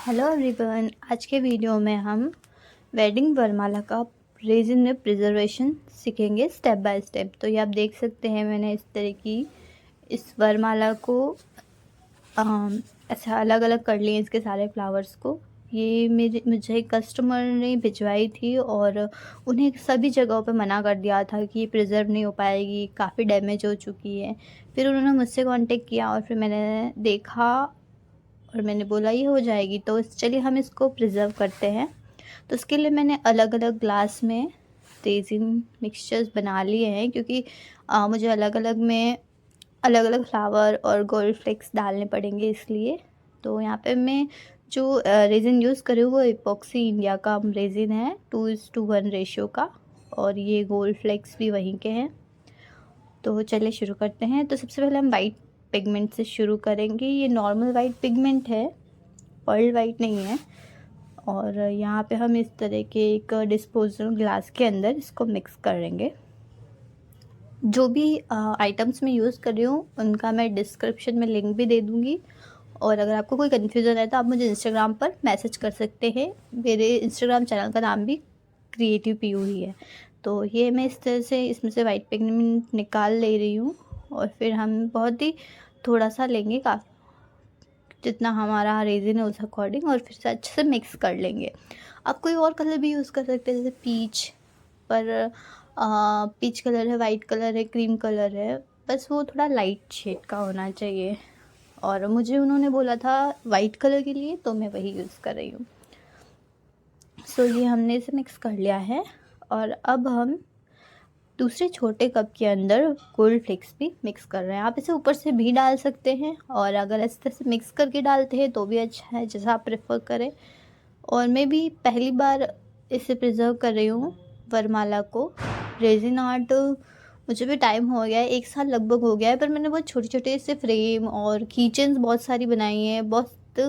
Hello everyone, आज के video में हम वेडिंग वरमाला का रेजिन में प्रिजर्वेशन सीखेंगे स्टेप बाय स्टेप। तो ये आप देख सकते हैं, मैंने इस तरह की इस वरमाला को ऐसा अलग अलग कर लिए इसके सारे फ्लावर्स को। ये मुझे एक कस्टमर ने भिजवाई थी और उन्हें सभी जगहों पे मना कर दिया था कि ये प्रिजर्व नहीं हो पाएगी, काफ़ी डैमेज हो चुकी है। फिर उन्होंने मुझसे कांटेक्ट किया और फिर मैंने देखा और मैंने बोला ये हो जाएगी। तो चलिए हम इसको प्रिज़र्व करते हैं। तो उसके लिए मैंने अलग अलग ग्लास में रेज़िन मिक्सचर्स बना लिए हैं, क्योंकि मुझे अलग अलग में अलग अलग फ्लावर और गोल्ड फ्लेक्स डालने पड़ेंगे इसलिए। तो यहाँ पे मैं जो रेज़िन यूज़ कर रही हूँ वो इपॉक्सी इंडिया का रेज़िन है, 2:1 रेशियो का, और ये गोल्ड फ्लेक्स भी वहीं के हैं। तो चलिए शुरू करते हैं। तो सबसे पहले हम वाइट पिगमेंट से शुरू करेंगे। ये नॉर्मल वाइट पिगमेंट है, पर्ल वाइट नहीं है। और यहाँ पे हम इस तरह के एक डिस्पोजल ग्लास के अंदर इसको मिक्स करेंगे। जो भी आइटम्स मैं यूज़ कर रही हूँ उनका मैं डिस्क्रिप्शन में लिंक भी दे दूँगी, और अगर आपको कोई कन्फ्यूज़न है तो आप मुझे इंस्टाग्राम पर मैसेज कर सकते हैं। मेरे इंस्टाग्राम चैनल का नाम भी क्रिएटिव पीयू ही है। तो ये मैं इस तरह से इसमें से वाइट पिगमेंट निकाल ले रही हूँ, और फिर हम बहुत ही थोड़ा सा लेंगे, काफ़ी जितना हमारा रेज़िन है उस अकॉर्डिंग, और फिर से अच्छे से मिक्स कर लेंगे। आप कोई और कलर भी यूज़ कर सकते हैं, जैसे पीच, पर पीच कलर है, वाइट कलर है, क्रीम कलर है, बस वो थोड़ा लाइट शेड का होना चाहिए। और मुझे उन्होंने बोला था वाइट कलर के लिए, तो मैं वही यूज़ कर रही हूँ। सो ये हमने इसे मिक्स कर लिया है, और अब हम दूसरे छोटे कप के अंदर गोल्ड फ्लेक्स भी मिक्स कर रहे हैं। आप इसे ऊपर से भी डाल सकते हैं, और अगर इस तरह से मिक्स करके डालते हैं तो भी अच्छा है, जैसा आप प्रेफर करें। और मैं भी पहली बार इसे प्रिजर्व कर रही हूँ वरमाला को। रेजिन आर्ट मुझे भी टाइम हो गया है, 1 साल लगभग हो गया है, पर मैंने बहुत छोटे छोटे से फ्रेम और कीचेन्स बहुत सारी बनाई हैं, बहुत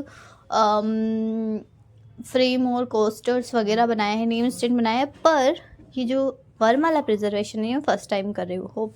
फ्रेम और कोस्टर्स वगैरह बनाए हैं, नेम स्टैंड बनाए हैं। पर ये जो वरमाला प्रिजर्वेशन है फर्स्ट टाइम कर रही हूँ।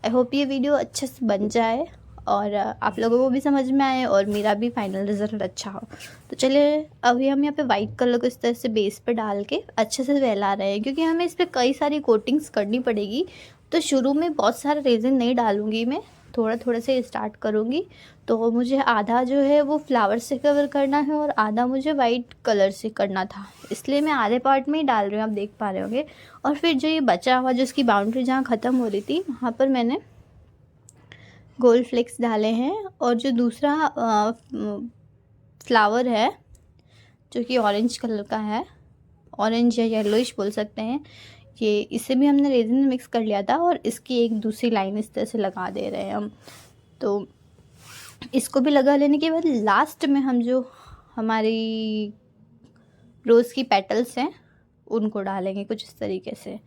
आई होप ये वीडियो अच्छे से बन जाए और आप लोगों को भी समझ में आए और मेरा भी फाइनल रिजल्ट अच्छा हो। तो चलिए अभी हम यहाँ पे वाइट कलर को इस तरह से बेस पे डाल के अच्छे से फैला रहे हैं, क्योंकि हमें इस पर कई सारी कोटिंग्स करनी पड़ेगी। तो शुरू में बहुत सारा रेजिन नहीं डालूँगी मैं, थोड़ा थोड़ा से स्टार्ट करूँगी। तो मुझे आधा जो है वो फ्लावर से कवर करना है और आधा मुझे वाइट कलर से करना था, इसलिए मैं आधे पार्ट में ही डाल रही हूँ, आप देख पा रहे होंगे। और फिर जो ये बचा हुआ, जो इसकी बाउंड्री जहाँ ख़त्म हो रही थी, वहाँ पर मैंने गोल्ड फ्लेक्स डाले हैं। और जो दूसरा फ्लावर है जो कि ऑरेंज कलर का है, ऑरेंज या येलोइश बोल सकते हैं, ये इसे भी हमने रेजिन में मिक्स कर लिया था, और इसकी एक दूसरी लाइन इस तरह से लगा दे रहे हैं हम। तो इसको भी लगा लेने के बाद लास्ट में हम जो हमारी रोज़ की पेटल्स हैं उनको डालेंगे कुछ इस तरीके से।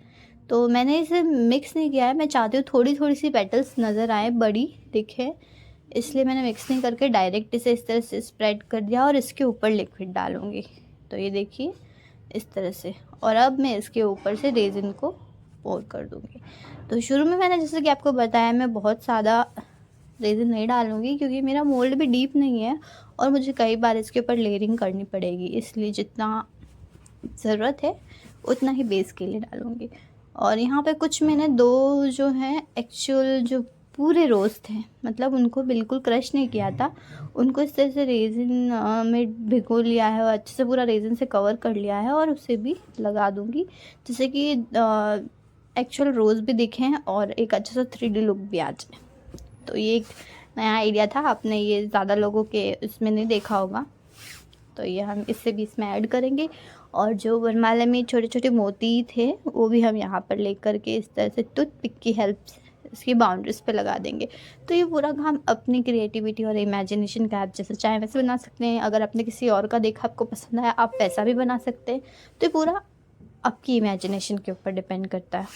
तो मैंने इसे मिक्स नहीं किया है, मैं चाहती हूँ थोड़ी थोड़ी सी पेटल्स नज़र आए, बड़ी दिखे, इसलिए मैंने मिक्स नहीं करके डायरेक्ट इसे इस तरह से स्प्रेड कर दिया और इसके ऊपर लिक्विड डालूँगी। तो ये देखिए इस तरह से, और अब मैं इसके ऊपर से रेजिन को पोर कर दूँगी। तो शुरू में मैंने जैसे कि आपको बताया, मैं बहुत ज़्यादा रेजिन नहीं डालूँगी, क्योंकि मेरा मोल्ड भी डीप नहीं है और मुझे कई बार इसके ऊपर लेयरिंग करनी पड़ेगी, इसलिए जितना ज़रूरत है उतना ही बेस के लिए डालूँगी। और यहाँ पे कुछ मैंने 2 जो हैं एक्चुअल जो पूरे रोज़ थे, मतलब उनको बिल्कुल क्रश नहीं किया था, उनको इस तरह से रेजिन में भिगो लिया है और अच्छे से पूरा रेजिन से कवर कर लिया है, और उसे भी लगा दूँगी जिससे कि एक्चुअल रोज़ भी दिखें और एक अच्छा सा 3D लुक भी आ जाए। तो ये एक नया आइडिया था, आपने ये ज़्यादा लोगों के इसमें नहीं देखा होगा। तो ये हम इससे भी इसमें ऐड करेंगे, और जो वरमाला में छोटे छोटे मोती थे वो भी हम यहाँ पर लेकर के इस तरह से टूथपिक की हेल्प से इसकी बाउंड्रीज पे लगा देंगे। तो ये पूरा काम अपनी क्रिएटिविटी और इमेजिनेशन का, आप जैसे चाहे वैसे बना सकते हैं। अगर आपने किसी और का देखा, आपको पसंद आया, आप वैसा भी बना सकते हैं। तो ये पूरा आपकी इमेजिनेशन के ऊपर डिपेंड करता है।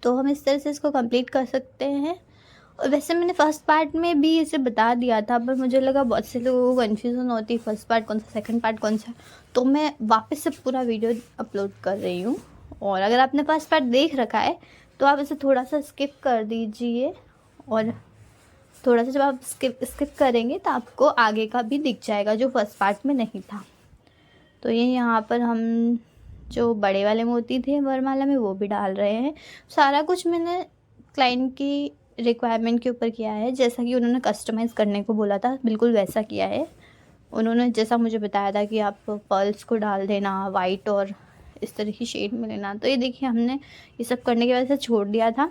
तो हम इस तरह से इसको कंप्लीट कर सकते हैं। और वैसे मैंने फ़र्स्ट पार्ट में भी इसे बता दिया था, पर मुझे लगा बहुत से लोगों को कन्फ्यूज़न होती है फ़र्स्ट पार्ट कौन सा, सेकंड पार्ट कौन सा, तो मैं वापस से पूरा वीडियो अपलोड कर रही हूँ। और अगर आपने फर्स्ट पार्ट देख रखा है तो आप इसे थोड़ा सा स्किप कर दीजिए और थोड़ा सा जब आप स्किप करेंगे तो आपको आगे का भी दिख जाएगा जो फर्स्ट पार्ट में नहीं था। तो ये यहाँ पर हम जो बड़े वाले मोती थे वरमाला में वो भी डाल रहे हैं। सारा कुछ मैंने क्लाइंट की रिक्वायरमेंट के ऊपर किया है, जैसा कि उन्होंने कस्टमाइज़ करने को बोला था बिल्कुल वैसा किया है। उन्होंने जैसा मुझे बताया था कि आप पर्ल्स को डाल देना वाइट और इस तरह की शेड में लेना, तो ये देखिए हमने ये सब करने की वजह से छोड़ दिया था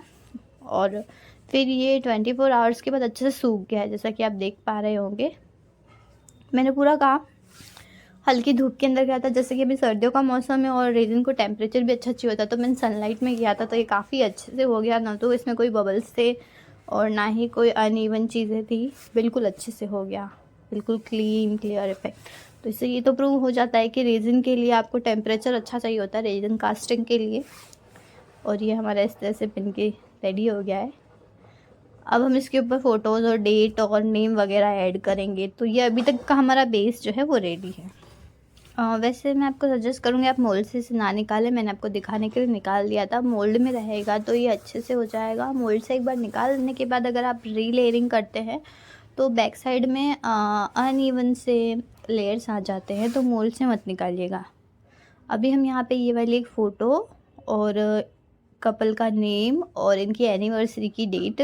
और फिर ये 24 आवर्स के बाद अच्छे से सूख गया है, जैसा कि आप देख पा रहे होंगे। मैंने पूरा काम हल्की धूप के अंदर किया था, जैसे कि अभी सर्दियों का मौसम है और रेजिन को टेम्परेचर भी अच्छा चाहिए होता है, तो मैंने सनलाइट में किया था, तो ये काफ़ी अच्छे से हो गया। ना तो इसमें कोई बबल्स थे और ना ही कोई अनइवन चीज़ें थी, बिल्कुल अच्छे से हो गया, बिल्कुल क्लीन क्लियर इफेक्ट। तो इससे ये तो प्रूव हो जाता है कि रेजिन के लिए आपको टेम्परेचर अच्छा चाहिए होता है, रेजिन कास्टिंग के लिए। और ये हमारा इस तरह से बन के रेडी हो गया है। अब हम इसके ऊपर फ़ोटोज़ और डेट और नेम वगैरह ऐड करेंगे। तो ये अभी तक का हमारा बेस जो है वो रेडी है। वैसे मैं आपको सजेस्ट करूँगी आप मोल्ड से इसे ना निकालें, मैंने आपको दिखाने के लिए निकाल दिया था। मोल्ड में रहेगा तो ये अच्छे से हो जाएगा। मोल्ड से एक बार निकालने के बाद अगर आप रीलेयरिंग करते हैं तो बैक साइड में अनइवन से लेयर्स आ जाते हैं, तो मोल्ड से मत निकालिएगा। अभी हम यहाँ पे ये वाली एक फ़ोटो और कपल का नेम और इनकी एनिवर्सरी की डेट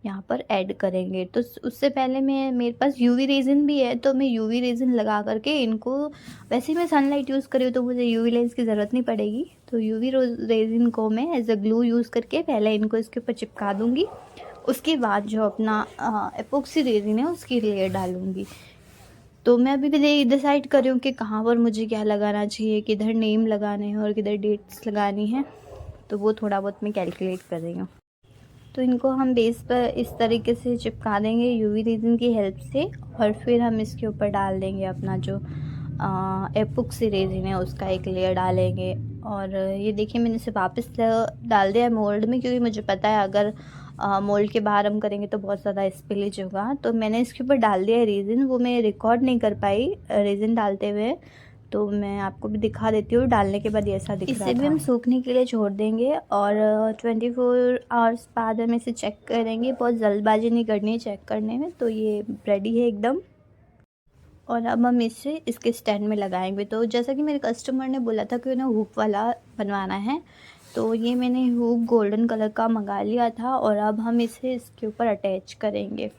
यहाँ पर ऐड करेंगे। तो उससे पहले मेरे पास यूवी रेजिन भी है, तो मैं यूवी रेजिन लगा करके इनको, वैसे मैं सनलाइट यूज़ कर रही हूँ तो मुझे यूवी लेंस की ज़रूरत नहीं पड़ेगी, तो यूवी रेजिन को मैं एज अ ग्लू यूज़ करके पहले इनको इसके ऊपर चिपका दूँगी। उसके बाद जो अपना एपोक्सी रेजिन है उसकी लेयर डालूँगी। तो मैं अभी भी डिसाइड कर रही हूँ कि कहाँ पर मुझे क्या लगाना चाहिए, किधर नेम लगाने हैं और किधर डेट्स लगानी है, तो वो थोड़ा बहुत मैं कैलकुलेट कर रही हूँ। तो इनको हम बेस पर इस तरीके से चिपका देंगे यूवी रेजिन की हेल्प से, और फिर हम इसके ऊपर डाल देंगे अपना जो एपोक्सी रेजिन है उसका एक लेयर डालेंगे। और ये देखिए मैंने इसे वापस डाल दिया मोल्ड में, क्योंकि मुझे पता है अगर मोल्ड के बाहर हम करेंगे तो बहुत ज़्यादा स्पिलेज होगा। तो मैंने इसके ऊपर डाल दिया है रेजिन, वो मैं रिकॉर्ड नहीं कर पाई रेजिन डालते हुए, तो मैं आपको भी दिखा देती हूँ डालने के बाद ऐसा दिख रहा था। इसे भी हम सूखने के लिए छोड़ देंगे और 24 आवर्स बाद हम इसे चेक करेंगे। बहुत जल्दबाजी नहीं करनी है चेक करने में। तो ये रेडी है एकदम, और अब हम इसे इसके स्टैंड में लगाएंगे। तो जैसा कि मेरे कस्टमर ने बोला था कि उन्हें हुक वाला बनवाना है, तो ये मैंने हुक गोल्डन कलर का मंगा लिया था और अब हम इसे इसके ऊपर अटैच करेंगे।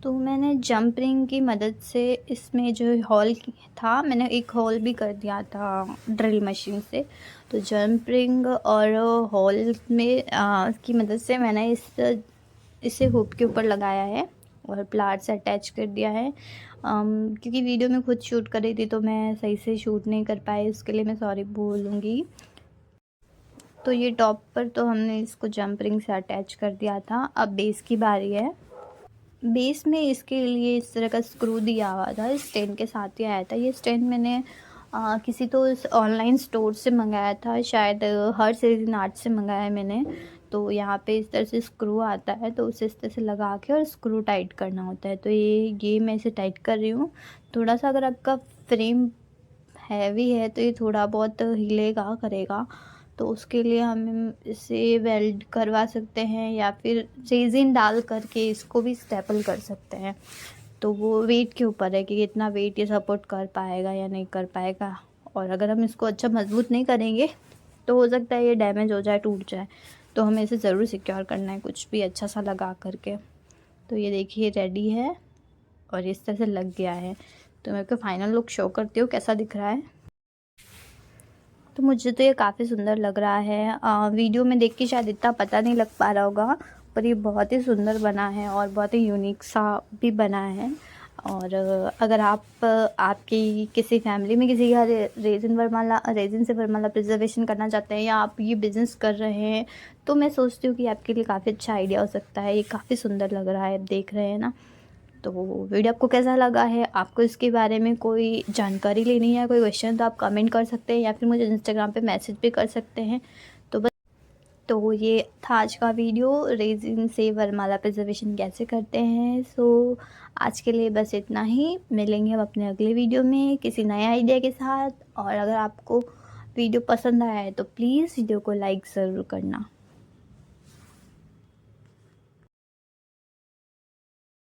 तो मैंने जंप रिंग की मदद से इसमें जो हॉल था मैंने एक हॉल भी कर दिया था ड्रिल मशीन से। तो जंप रिंग और हॉल में की मदद से मैंने इसे हुक के ऊपर लगाया है और प्लाट से अटैच कर दिया है। क्योंकि वीडियो में खुद शूट कर रही थी तो मैं सही से शूट नहीं कर पाई, उसके लिए मैं सॉरी बोलूँगी। तो ये टॉप पर तो हमने इसको जंप रिंग से अटैच कर दिया था। अब बेस की बारी है। बेस में इसके लिए इस तरह का स्क्रू दिया हुआ था, स्टैंड के साथ ही आया था। ये स्टैंड मैंने किसी तो ऑनलाइन स्टोर से मंगाया था, शायद हर्ष रेजिन आर्ट से मंगाया है मैंने। तो यहाँ पे इस तरह से स्क्रू आता है, तो उसे इस तरह से लगा के और स्क्रू टाइट करना होता है। तो ये मैं इसे टाइट कर रही हूँ। थोड़ा सा अगर आपका फ्रेम हैवी है तो ये थोड़ा बहुत हिलेगा करेगा, तो उसके लिए हम इसे वेल्ड करवा सकते हैं या फिर रेजिन डाल करके इसको भी स्टेपल कर सकते हैं। तो वो वेट के ऊपर है कि कितना वेट ये सपोर्ट कर पाएगा या नहीं कर पाएगा। और अगर हम इसको अच्छा मजबूत नहीं करेंगे तो हो सकता है ये डैमेज हो जाए, टूट जाए। तो हमें इसे ज़रूर सिक्योर करना है कुछ भी अच्छा सा लगा करके। तो ये देखिए रेडी है और इस तरह से लग गया है। तो मैं आपको फाइनल लुक शो करती हूँ कैसा दिख रहा है। तो मुझे तो ये काफ़ी सुंदर लग रहा है। वीडियो में देख के शायद इतना पता नहीं लग पा रहा होगा, पर ये बहुत ही सुंदर बना है और बहुत ही यूनिक सा भी बना है। और अगर आपकी किसी फैमिली में किसी का रेजिन से वरमाला प्रिजर्वेशन करना चाहते हैं या आप ये बिज़नेस कर रहे हैं, तो मैं सोचती हूँ कि आपके लिए काफ़ी अच्छा आइडिया हो सकता है। ये काफ़ी सुंदर लग रहा है, आप देख रहे हैं ना। तो वीडियो आपको कैसा लगा है, आपको इसके बारे में कोई जानकारी लेनी है, कोई क्वेश्चन, तो आप कमेंट कर सकते हैं या फिर मुझे इंस्टाग्राम पे मैसेज भी कर सकते हैं। तो ये था आज का वीडियो, रेजिन से वरमाला प्रिजर्वेशन कैसे करते हैं। सो आज के लिए बस इतना ही। मिलेंगे हम अपने अगले वीडियो में किसी नए आइडिया के साथ। और अगर आपको वीडियो पसंद आया है तो प्लीज़ वीडियो को लाइक ज़रूर करना।